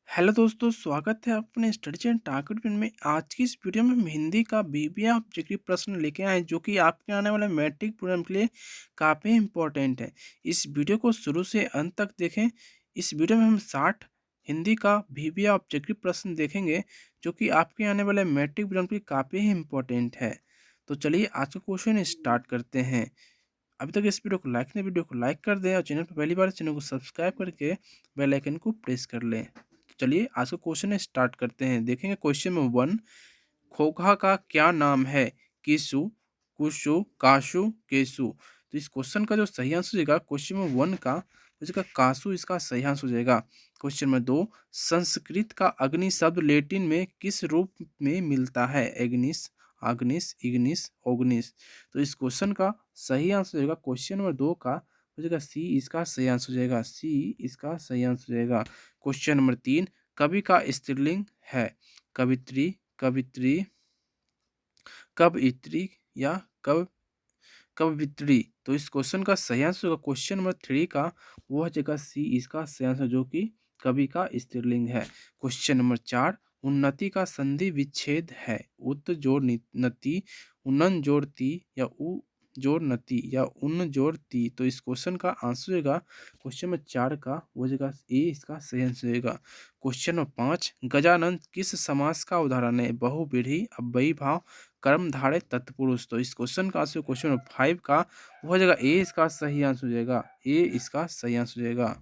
Hello दोस्तों, स्वागत है अपने स्टडी एंड टारगेट में। आज की इस वीडियो में हम हिंदी का बीबीए ऑब्जेक्टिव प्रश्न लेके आए हैं, जो कि आपके आने वाले मैट्रिक प्रोग्राम के लिए काफ़ी इम्पोर्टेंट है। इस वीडियो को शुरू से अंत तक देखें। इस वीडियो में हम 60 हिंदी का बीबीए ऑब्जेक्टिव प्रश्न देखेंगे, जो कि आपके आने वाले मैट्रिक प्रोग्राम के लिए काफ़ी इम्पोर्टेंट है। तो चलिए आज का क्वेश्चन स्टार्ट करते हैं। अभी तक इस वीडियो को लाइक कर दें और चैनल पर पहली बार चैनल को सब्सक्राइब करके बेल आइकन को प्रेस कर लें। तो चलिए आज का क्वेश्चन स्टार्ट करते हैं। देखेंगे क्वेश्चन नंबर 1। खोखा का क्या नाम है? किसु, कुशु, काशु, केसु। तो इस क्वेश्चन का जो सही आंसर हो जाएगा क्वेश्चन नंबर 1 का हो जाएगा कासु, इसका सही आंसर हो जाएगा। Question number 2। संस्कृत का अग्नि शब्द लैटिन में किस रूप में मिलता है? एग्निस, आग्निस, इग्निस, ओग्निस। तो इस क्वेश्चन का सही आंसर हो जाएगा क्वेश्चन नंबर 2 का हो जाएगा सी, इसका सही आंसर हो जाएगा सी, इसका सही आंसर हो जाएगा। Question number 3। कवि का स्त्रीलिंग है? कवित्री, कवित्री, कवयित्री या कवयित्री। तो इस क्वेश्चन का सही आंसर होगा क्वेश्चन नंबर 3 का, वो हो जाएगा सी, इसका सही आंसर, जो कि कवि का स्त्रीलिंग है। Question number 4। उन्नति का संधि विच्छेद है? उत जोड़ नति, उनन जोड़ ती या उ जोड़ नति या उन जोड़ ती। तो इस क्वेश्चन का आंसर होगा क्वेश्चन नंबर 4 का, वो हो जाएगा ए, इसका सही आंसर होगा। Question number 5। गजानन किस समास का उदाहरण है? बहुव्रीहि, अव्ययी भाव, कर्मधारय, तत्पुरुष। तो इस क्वेश्चन का आंसर क्वेश्चन नंबर 5 का वो हो जाएगा ए, इसका सही आंसर हो जाएगा ए, इसका सही आंसर हो जाएगा।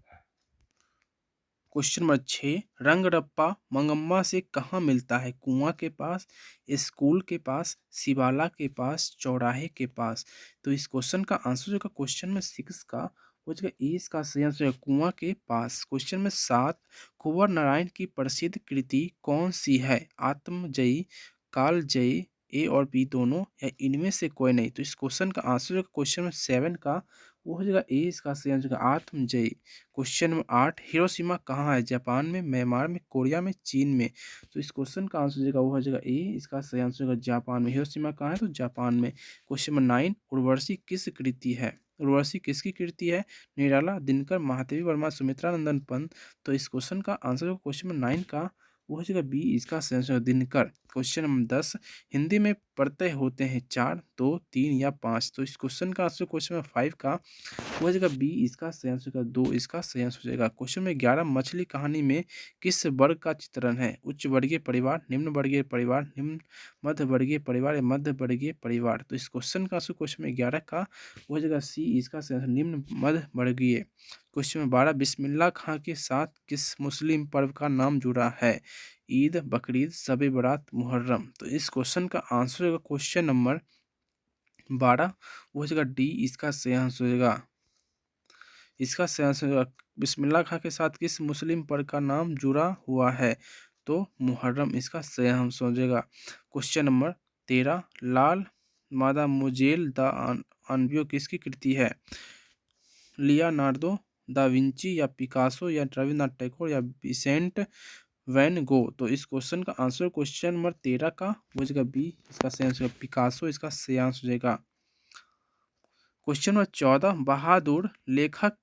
Question number 6। रंगरप्पा मंगम्मा से कहाँ मिलता है? कुआं के पास, स्कूल के पास, शिवाला के पास, चौराहे के पास। तो इस क्वेश्चन का आंसर जो क्वेश्चन में 6 का हो जाएगा ए, इसका सही आंसर है कुआं के पास। क्वेश्चन में 7। कुंवर नारायण की प्रसिद्ध कृति कौन सी है? आत्मजयी, कालजयी, ए और बी दोनों, या इनमें से कोई नहीं। तो इस क्वेश्चन का आंसर जो क्वेश्चन में 7 का वो हो जाएगा ए, इसका सही आंसर होगा आत्मजयी। Question number 8। हिरोशिमा कहाँ है? जापान में, म्यांमार में, कोरिया में, चीन में। तो इस क्वेश्चन का आंसर हो वो हो जाएगा ए, इसका सही आंसर होगा जापान में। हिरोशिमा कहाँ है? तो जापान में। Question number 9। उर्वशी किस कृति है? उर्वशी किसकी कृति है? निराला, दिनकर, महादेवी वर्मा, सुमित्रा नंदन पंत। तो इस क्वेश्चन का आंसर होगा क्वेश्चन नंबर 9 का वो हो जाएगा बी, इसका सही आंसर होगा दिनकर। Question number 10। हिंदी में प्रत्यय होते हैं 4, 2, 3 या 5। तो इस क्वेश्चन का आंसर क्वेश्चन नंबर 5 का हो जाएगा बी, इसका सही आंसर होगा 2, इसका सही आंसर हो जाएगा। क्वेश्चन में 11। मछली कहानी में किस वर्ग का चित्रण है? उच्च वर्गीय परिवार, निम्न वर्गीय परिवार, निम्न मध्य वर्गीय परिवार या मध्य वर्गीय परिवार। तो इस क्वेश्चन का आंसर क्वेश्चन में 11 का हो जाएगा सी, इसका सही आंसर निम्न मध्य वर्गीय। क्वेश्चन में 12। बिस्मिल्लाह खां के साथ किस मुस्लिम पर्व का नाम जुड़ा है? ईद, बकरीद, शब बारात, मुहर्रम। तो इस क्वेश्चन का आंसर होगा क्वेश्चन नंबर 12 वो हो जाएगा डी, इसका सही आंसर हो जाएगा। इसका सही आंसर होगा बिस्मिल्लाह खां के साथ किस मुस्लिम पर्व का नाम जुड़ा हुआ है? तो मुहर्रम, इसका सही आंसर हो जाएगा। Question number 13। लाल मादा मुजेल द अनबियो किसकी कृति है? लियोनार्दो दा विंची या पिकासो या रविन्द्रनाथ टैगोर या विसेंट वैन गो। तो इस क्वेश्चन का आंसर क्वेश्चन नंबर 13 का हो जाएगा बी, इसका सही आंसर पिकासो, इसका सही आंसर हो जाएगा। Question number 14। बहादुर लेखक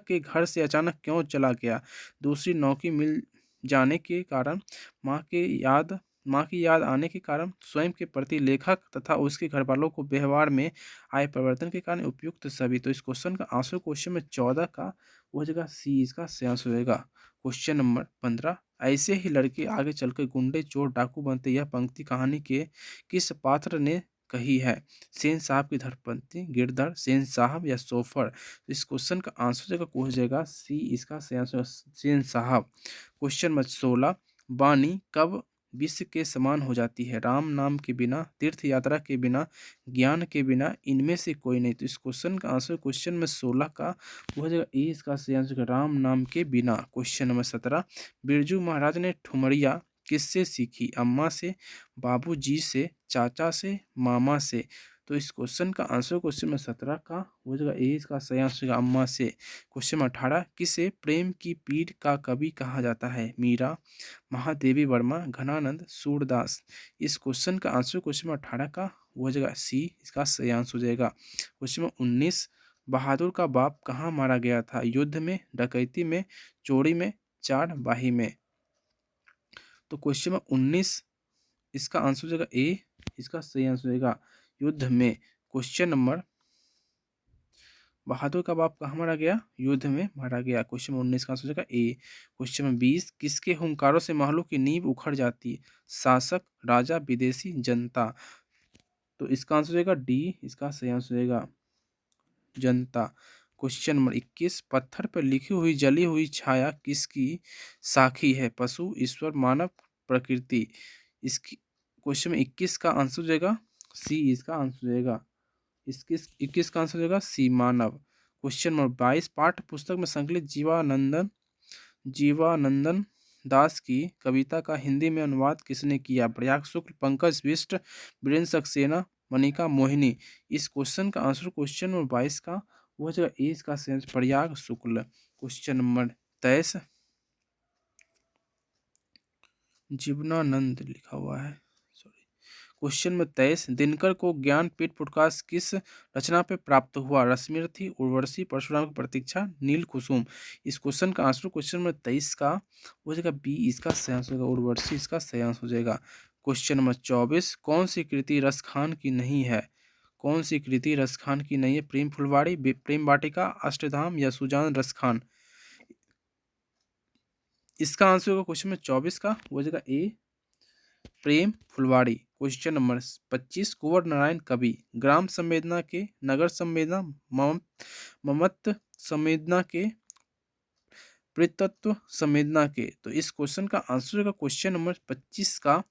के घर से अचानक क्यों चला गया? दूसरी नौकरी मिल जाने के कारण, माँ के याद माँ की याद आने के कारण, स्वयं के प्रति लेखक तथा उसके घर वालों को व्यवहार में आए परिवर्तन के कारण, उपयुक्त सभी। तो इस क्वेश्चन का आंसर क्वेश्चन में 14 का वो हो जाएगा सी, इसका सही आंसर होगा। Question number 15। ऐसे ही लड़के आगे चलकर गुंडे, चोर, डाकू बनते, यह पंक्ति कहानी के किस पात्र ने कही है? सेन साहब की धर्मपत्नी, गिरधर, सेन साहब या सोफर। तो इस क्वेश्चन का आंसर जगह हो जाएगा सी, इसका सही आंसर सेन साहब। Question number 16। वाणी कब विश्व के समान हो जाती है? राम नाम के बिना, तीर्थ यात्रा के बिना, ज्ञान के बिना, इनमें से कोई नहीं। तो इस क्वेश्चन का आंसर क्वेश्चन में 16 का वो हो जाएगा ए, इसका सही आंसर राम नाम के बिना। Question number 17। बिरजू महाराज ने ठुमरिया किससे सीखी? अम्मा से, बाबूजी से, चाचा से, मामा से। तो इस क्वेश्चन का आंसर क्वेश्चन में 17 का हो जाएगा ए, इसका सही आंसर अम्मा से। क्वेश्चन में 18। किसे प्रेम की पीर का कवि कहा जाता है? मीरा, महादेवी वर्मा, घनानंद, सूरदास। इस क्वेश्चन का आंसर क्वेश्चन में 18 का हो जाएगा सी, इसका सही आंसर हो जाएगा। क्वेश्चन में 19। बहादुर का बाप कहाँ मारा गया था? युद्ध में, डकैती में, चोरी में, चारवाही में। तो क्वेश्चन नंबर 19 इसका आंसर हो जाएगा ए, इसका सही आंसर हो जाएगा युद्ध में। क्वेश्चन नंबर बहादुर का बाप कहाँ मारा गया? युद्ध में मारा गया। क्वेश्चन नंबर 19 का आंसर हो जाएगा ए। क्वेश्चन नंबर 20 किसके हुंकारों से महलों की नींव उखड़ जाती है? शासक, राजा, विदेशी, जनता। तो इसका आंसर हो जाएगा डी, इसका सही आंसर हो जाएगा जनता। क्वेश्चन नंबर 21 पत्थर पर लिखी हुई जली हुई छाया किसकी साखी है? पशु, ईश्वर, मानव, प्रकृति। इसकी क्वेश्चन में 21 का आंसर हो जाएगा सी, इसका आंसर हो जाएगा 21 का आंसर हो जाएगा सी, मानव। क्वेश्चन नंबर 22 पाठ्य पुस्तक में संकलित जीवानंदन दास की कविता का हिंदी में अनुवाद किसने किया? प्रयाग शुक्ल, पंकज बिष्ट, वीरेंद्र सक्सेना, मनिका मोहिनी। इस क्वेश्चन का आंसर क्वेश्चन नंबर 22 का वो जगह ए, इसका सेंस प्रयाग शुक्ल। क्वेश्चन नंबर 23 जीवनानंद लिखा हुआ है, सॉरी। क्वेश्चन नंबर 23 दिनकर को ज्ञानपीठ पुरस्कार किस रचना पे प्राप्त हुआ? रश्मिरथी, उर्वशी, परशुराम की प्रतीक्षा, नील कुसुम। इस क्वेश्चन का आंसर क्वेश्चन नंबर 23 का हो जाएगा बी, इसका सही आंसर होगा उर्वशी, इसका सही आंसर हो जाएगा। क्वेश्चन नंबर 24 कौन सी कृति रसखान की नहीं है? कौन सी कृति रसखान की नहीं है? प्रेम फुलवाड़ी, प्रेम वाटिका, अष्टधाम या सुजान रसखान। इसका आंसर होगा क्वेश्चन नंबर 24 का हो जाएगा ए, प्रेम फुलवाड़ी। क्वेश्चन नंबर 25 कुंवर नारायण कवि ग्राम संवेदना के, नगर संवेदना, ममत्व संवेदना के, प्रीतत्व संवेदना के। तो इस क्वेश्चन का आंसर होगा क्वेश्चन नंबर 25 का,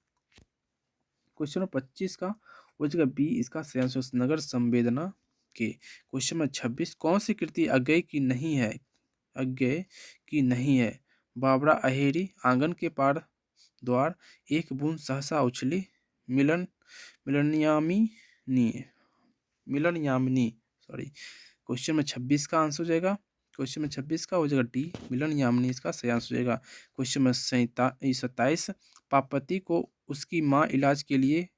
क्वेश्चन नंबर 25 का हो जाएगा बी, इसका सही आंसर नगर संवेदना के। क्वेश्चन नंबर 26 कौन सी कृति अज्ञेय की नहीं है? अज्ञेय की नहीं है। बाबरा अहेरी, आंगन के पार द्वार, एक बूंद सहसा उछली, मिलन मिलनयामिनी मिलनयामिनी, सॉरी। क्वेश्चन में 26 का आंसर हो जाएगा, क्वेश्चन में 26 का हो जाएगा डी, मिलन यामिनी, इसका सही आंसर हो जाएगा। क्वेश्चन में 27 पार्वती को उसकी माँ इलाज के लिए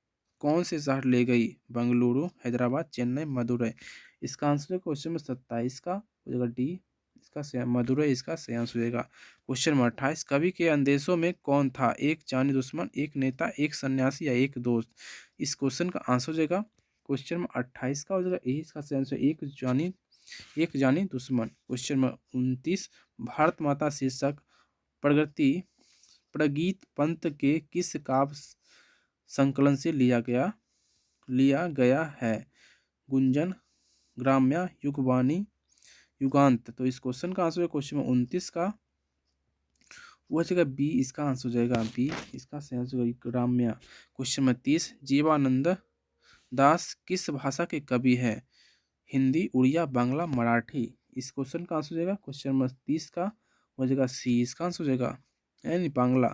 कौन से शहर ले गई? बेंगलुरु, हैदराबाद, चेन्नई, मदुरई। इसका आंसर है क्वेश्चन में 27 का हो जाएगा डी, इसका सही मदुरई, इसका सही आंसर हो जाएगा। क्वेश्चन नंबर 28 कवि के अंदेशों में कौन था? एक जानी दुश्मन, एक नेता, एक सन्यासी या एक दोस्त। इस क्वेश्चन का आंसर हो जाएगा क्वेश्चन में 28 का हो जाएगा ए, इसका सही आंसर एक जानी दुश्मन। क्वेश्चन में 29 भारत माता शीर्षक प्रगति प्रगीत पंत के किस काव्य संकलन से लिया गया है? गुंजन, ग्राम्या, युगवाणी, युगांत। तो इस क्वेश्चन का आंसर है क्वेश्चन में 29 का वो जगह बी, इसका आंसर हो जाएगा बी, इसका सही आंसर होगा ग्राम्या। क्वेश्चन में 30 जीवानंद दास किस भाषा के कवि है? हिंदी, उड़िया, बांग्ला, मराठी। इस क्वेश्चन का आंसर हो जाएगा क्वेश्चन नंबर 30 का हो जाएगा सी, इसका आंसर हो जाएगा यानी बांग्ला।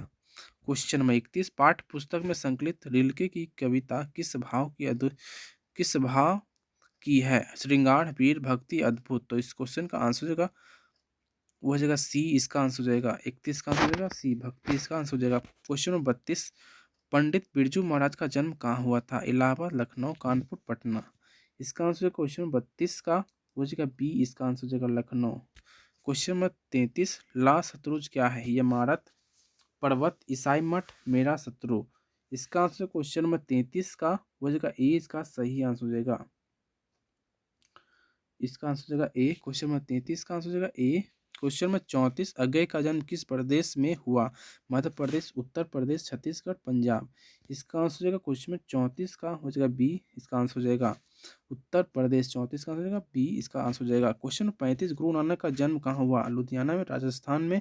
क्वेश्चन नंबर 31 पाठ्य पुस्तक में संकलित रिल्के की कविता किस भाव की है? श्रृंगार, वीर, भक्ति, अद्भुत। तो इस क्वेश्चन का आंसर हो जाएगा वो हो जाएगा सी, इसका आंसर हो जाएगा 31 का आंसर हो जाएगा सी, भक्ति, इसका आंसर हो जाएगा। क्वेश्चन नंबर 32 पंडित बिरजू महाराज का जन्म कहाँ हुआ था? इलाहाबाद, लखनऊ, कानपुर, पटना। इसका आंसर है क्वेश्चन 32 का हो जाएगा बी, इसका आंसर हो जाएगा लखनऊ। क्वेश्चन नंबर 33 ला शत्रुज क्या है? इमारत, पर्वत, ईसाई मठ, मेरा शत्रु। इसका आंसर क्वेश्चन नंबर 33 का हो जाएगा ए, इसका सही आंसर हो जाएगा, इसका आंसर हो जाएगा ए। क्वेश्चन नंबर 33 का आंसर हो जाएगा ए। क्वेश्चन नंबर 34 अज्ञेय का जन्म किस प्रदेश में हुआ? मध्य प्रदेश, उत्तर प्रदेश, छत्तीसगढ़, पंजाब। इसका आंसर हो जाएगा क्वेश्चन नंबर 34 का हो जाएगा बी, इसका आंसर हो जाएगा उत्तर प्रदेश। 34 का आंसर हो जाएगा बी, इसका आंसर हो जाएगा। क्वेश्चन नंबर 35 गुरु नानक का जन्म कहाँ हुआ? लुधियाना में, राजस्थान में,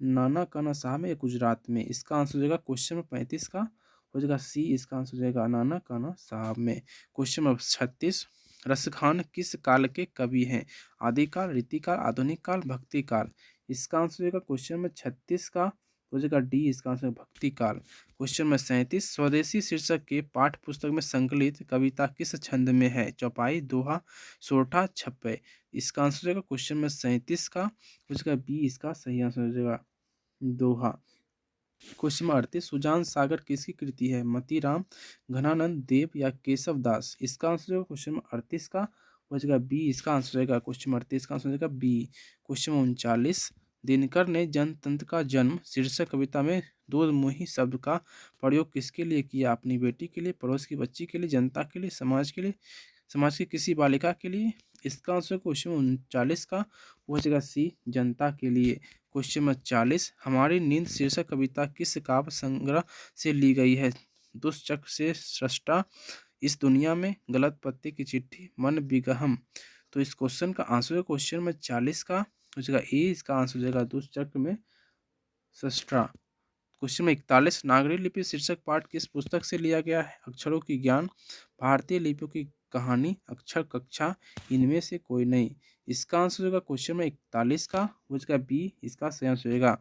नाना काना साहब में या गुजरात में। इसका आंसर हो जाएगा क्वेश्चन नंबर 35 का हो जाएगा सी, इसका आंसर हो जाएगा नाना काना साहब में। क्वेश्चन नंबर 36 रसखान किस काल के कवि हैं? आदिकाल, रीतिकाल, आधुनिक काल, भक्ति काल। इसका आंसर हो जाएगा क्वेश्चन नंबर 36 का हो जाएगा डी, इसका आंसर भक्ति काल। क्वेश्चन नंबर 37 स्वदेशी शीर्षक के पाठ्य पुस्तक में संकलित कविता किस छंद में है? चौपाई, दोहा, सोरठा, छप्पे। इसका आंसर हो जाएगा क्वेश्चन नंबर 37 का हो जाएगा बी, इसका सही आंसर हो जाएगा दोहा। क्वेश्चन नंबर 38 सुजान सागर किसकी कृति है? मतीराम, घनानंद देव या केशव दास। इसका आंसर होगा क्वेश्चन नंबर 38 का हो जाएगा बी, इसका आंसर रहेगा क्वेश्चन नंबर 38 का आंसर हो जाएगा बी। क्वेश्चन नंबर 39 दिनकर ने जनतंत्र का जन्म शीर्षक कविता में दो मुही शब्द का प्रयोग किसके लिए किया? अपनी बेटी के लिए, पड़ोस की बच्ची के लिए, जनता के लिए, समाज के लिए, समाज की किसी बालिका के लिए। इसका आंसर क्वेश्चन 39 का वो हो जाएगा सी, जनता के लिए। क्वेश्चन नंबर 40, हमारी नींद शीर्षक कविता किस काव्य संग्रह से ली गई है? दुष्चक्र से सृष्टा, इस दुनिया में, गलत पत्ते की चिट्ठी, मन विगहम। तो इस क्वेश्चन का आंसर है क्वेश्चन नंबर 40 का हो जाएगा ए, इसका आंसर हो जाएगा दुष्चक्र में सृष्टा। क्वेश्चन नंबर 41, नागरी लिपि शीर्षक पाठ किस पुस्तक से लिया गया है? अक्षरों की ज्ञान, भारतीय लिपियों की कहानी, अक्षर कक्षा, इनमें से कोई नहीं। इसका आंसर होगा क्वेश्चन नंबर 41 का हो जाएगा बी, इसका सही आंसर होगा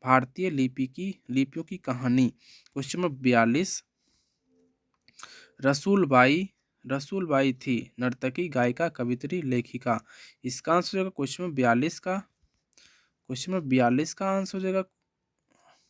भारतीय लिपियों की कहानी। क्वेश्चन नंबर 42, रसूलबाई रसूलबाई थी नर्तकी, गायिका, कवित्री, लेखिका। इसका आंसर होगा क्वेश्चन नंबर 42 का आंसर हो जाएगा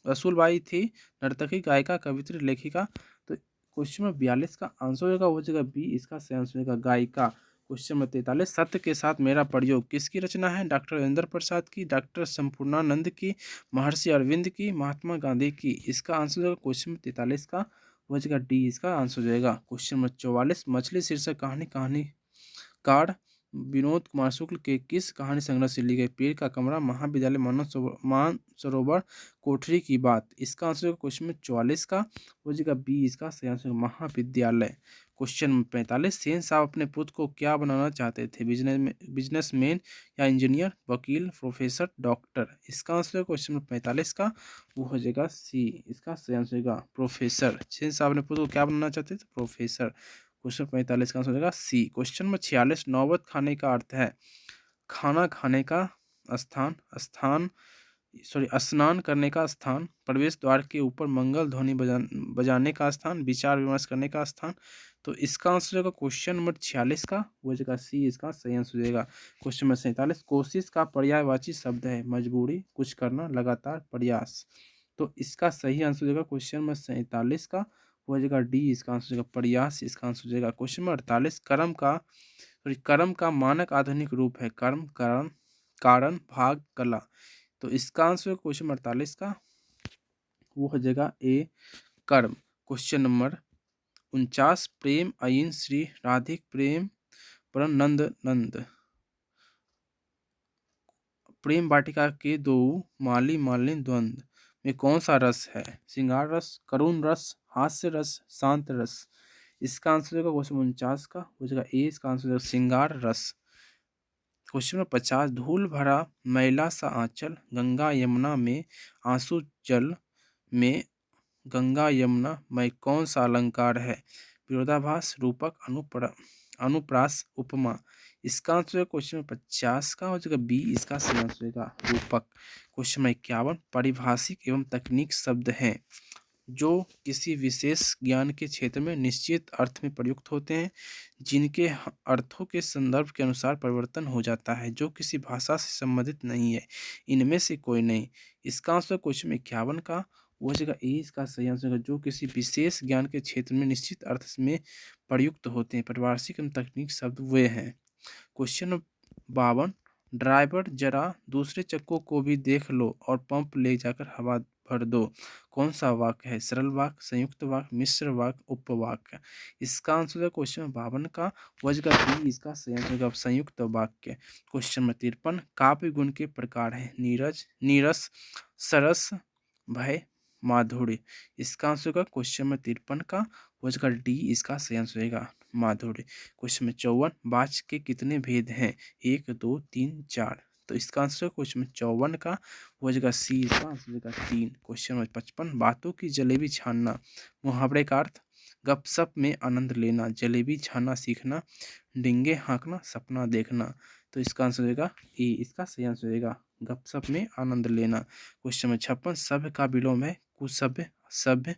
रसूलबाई थी नर्तकी, गायिका, कवित्री, लेखिका। तो क्वेश्चन नंबर 42 का आंसर होगा हो जाएगा बी, इसका सही आंसर होगा गायिका। क्वेश्चन नंबर 43, सत्य के साथ मेरा प्रयोग किसकी रचना है? डॉक्टर राजेंद्र प्रसाद की, डॉक्टर संपूर्णानंद की, महर्षि अरविंद की, महात्मा गांधी की। इसका आंसर होगा क्वेश्चन नंबर 43 का हो जाएगा डी, इसका आंसर हो जाएगा। क्वेश्चन नंबर 44, मछली शीर्षक कहानीकार विनोद कुमार शुक्ल के किस कहानी संग्रह से ली गई? पेड़ का कमरा, महाविद्यालय, मानसरोवर, कोठरी की बात। इसका आंसर क्वेश्चन में 44 का हो जाएगा बी, इसका सही आंसर महाविद्यालय। क्वेश्चन नंबर 45, सेन साहब अपने पुत्र को क्या बनाना चाहते थे? बिजनेसमैन या इंजीनियर, वकील, प्रोफेसर, डॉक्टर। इसका आंसर क्वेश्चन नंबर 45 का वो हो जाएगा सी, इसका सही आंसर होगा प्रोफेसर। सेन साहब अपने पुत्र को क्या बनाना चाहते थे? प्रोफेसर। क्वेश्चन 45 का आंसर हो जाएगा सी। क्वेश्चन नंबर 46, नौबत खाने का अर्थ है खाना खाने का स्नान करने का स्थान, प्रवेश द्वार के ऊपर मंगल ध्वनि बजाने का स्थान, विचार विमर्श करने का स्थान। तो इसका आंसर होगा क्वेश्चन नंबर 46 का वो जाएगा सी, इसका सही आंसर हो जाएगा। क्वेश्चन नंबर 47, कोशिश का पर्यायवाची शब्द है मजबूरी, कुछ करना, लगातार, प्रयास। तो इसका सही आंसर हो जाएगा क्वेश्चन नंबर 47 का हो जाएगा डी, इसका आंसर हो जाएगा प्रयास, इसका आंसर हो जाएगा। क्वेश्चन नंबर 48, कर्म का मानक आधुनिक रूप है कर्म, कारण, भाग, कला। तो इसका आंसर क्वेश्चन नंबर 48 का वो हो जाएगा ए, कर्म। क्वेश्चन नंबर 49, प्रेम अयिन श्री राधिक प्रेम परम नंद प्रेम वाटिका के दो माली मालिनी द्वंद्व में कौन सा रस है? श्रृंगार रस, करुण रस, हास्य रस, शांत रस। इसका आंसर होगा क्वेश्चन 49 का हो जाएगा ए, इसका आंसर होगा श्रृंगार रस। क्वेश्चन नंबर 50, धूल भरा मैला सा आंचल, गंगा यमुना में आंसू जल में, गंगा यमुना में कौन सा अलंकार है? विरोधाभास, रूपक, अनुप्रास, उपमा। इसका आंसर है क्वेश्चन नंबर 50 का हो जाएगा बी, इसका सही आंसर होगा रूपक। क्वेश्चन नंबर 51, पारिभाषिक एवं तकनीक शब्द हैं जो किसी विशेष ज्ञान के क्षेत्र में निश्चित अर्थ में प्रयुक्त होते हैं, जिनके अर्थों के संदर्भ के अनुसार परिवर्तन हो जाता है, जो किसी भाषा से संबंधित नहीं है, इनमें से कोई नहीं। इसका आंसर क्वेश्चन 51 का वो जगह ए, इसका सही आंसर होगा जो किसी विशेष ज्ञान के क्षेत्र में निश्चित अर्थ में प्रयुक्त होते हैं। पारिभाषिक एवं तकनीक शब्द वे हैं। क्वेश्चन 52, ड्राइवर जरा दूसरे चक्कों को भी देख लो और पंप ले जाकर हवा भर दो। कौन सा वाक्य है? सरल वाक्य, संयुक्त वाक्य, मिश्र वाक्य, उपवाक्य। इसका आंसर है क्वेश्चन 52 का वजह बी, इसका सही आंसर होगा संयुक्त वाक्य। क्वेश्चन नंबर 53, काव्य गुण के प्रकार है नीरस, सरस, भय, माधुर्य। इसका आंसर होगा क्वेश्चन नंबर 53 का वजह डी, इसका सही आंसर होगा माधुर्य। क्वेश्चन नंबर 54, वाच्य के कितने भेद हैं? 1, 2, 3, 4। तो इसका आंसर क्वेश्चन नंबर 54 का हो जाएगा सी, इसका आंसर हो जाएगा 3। क्वेश्चन नंबर 55, बातों की जलेबी छानना, मुहावरे का अर्थ गपशप में आनंद लेना, जलेबी छानना सीखना, डिंगे हाँकना, सपना देखना। तो इसका आंसर हो जाएगा ए, इसका सही आंसर हो जाएगा गपशप में आनंद लेना। क्वेश्चन नंबर 56, सभ्य का विलोम है कुसभ्य, सभ्य,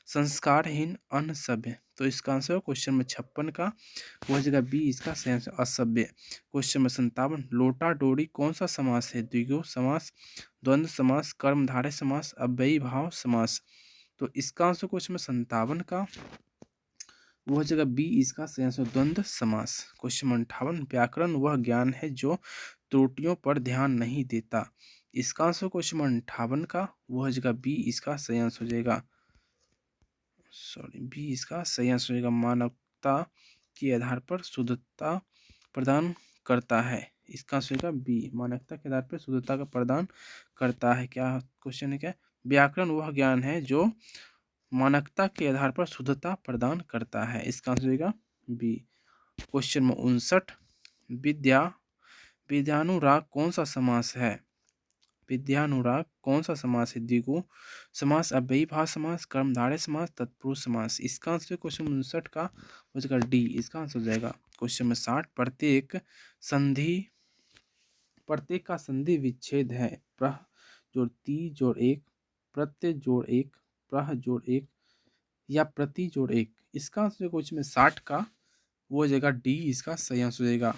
संस्कारहीन, अनसभ्य। तो इसका आंसर क्वेश्चन नंबर 56 का वो हो जाएगा बी, इसका सही आंसर असभ्य। क्वेश्चन नंबर 57, लोटा डोरी कौन सा समास है? द्विगु समास, द्वंद्व समास, कर्मधारय समास, अव्ययी भाव समास। तो इसका आंसर क्वेश्चन नंबर 57 का वो हो जाएगा बी, इसका सही आंसर द्वंद्व समास। क्वेश्चन नंबर 58, व्याकरण वह ज्ञान है जो त्रुटियों पर ध्यान नहीं देता, इसका आंसर क्वेश्चन नंबर 58 का वो हो जाएगा बी, इसका सही आंसर हो जाएगा, सॉरी बी इसका सही आंसर हो जाएगा। मानवता के आधार पर शुद्धता प्रदान करता है, इसका आंसर होगा बी, मानवता के आधार पर शुद्धता का प्रदान करता है। क्या क्वेश्चन है, क्या व्याकरण वह ज्ञान है जो मानवता के आधार पर शुद्धता प्रदान करता है, इसका आंसर होगा बी। क्वेश्चन नंबर 59, विद्या विद्यानुराग कौन सा समास है, विद्यानुराग कौन सा समास है, द्विगु समास, अव्ययीभाव समास, कर्मधारय समास, तत्पुरुष समास, इसका आंसर क्वेश्चन 59 का हो जाएगा डी, इसका आंसर हो जाएगा। क्वेश्चन में 60, प्रत्येक का संधि विच्छेद है, प्रह जोड़ ती जोड़ एक, प्रत्यय जोड़ एक, प्रह जोड़ एक या प्रति जोड़ एक, इसका आंसर क्वेश्चन में 60 का वो हो जाएगा डी, इसका सही आंसर हो जाएगा।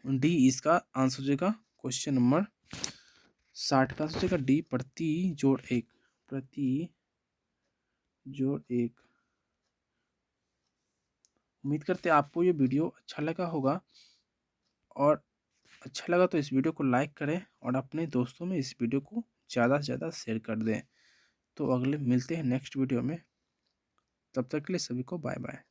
डी इसका आंसर हो जाएगा क्वेश्चन नंबर 60 का आंसर हो जाएगा डी, प्रति जोड़ एक, प्रति जोड़ एक। उम्मीद करते हैं आपको ये वीडियो अच्छा लगा होगा, और अच्छा लगा तो इस वीडियो को लाइक करें और अपने दोस्तों में इस वीडियो को ज़्यादा से ज़्यादा शेयर कर दें। तो अगले मिलते हैं नेक्स्ट वीडियो में, तब तक के लिए सभी को बाय बाय।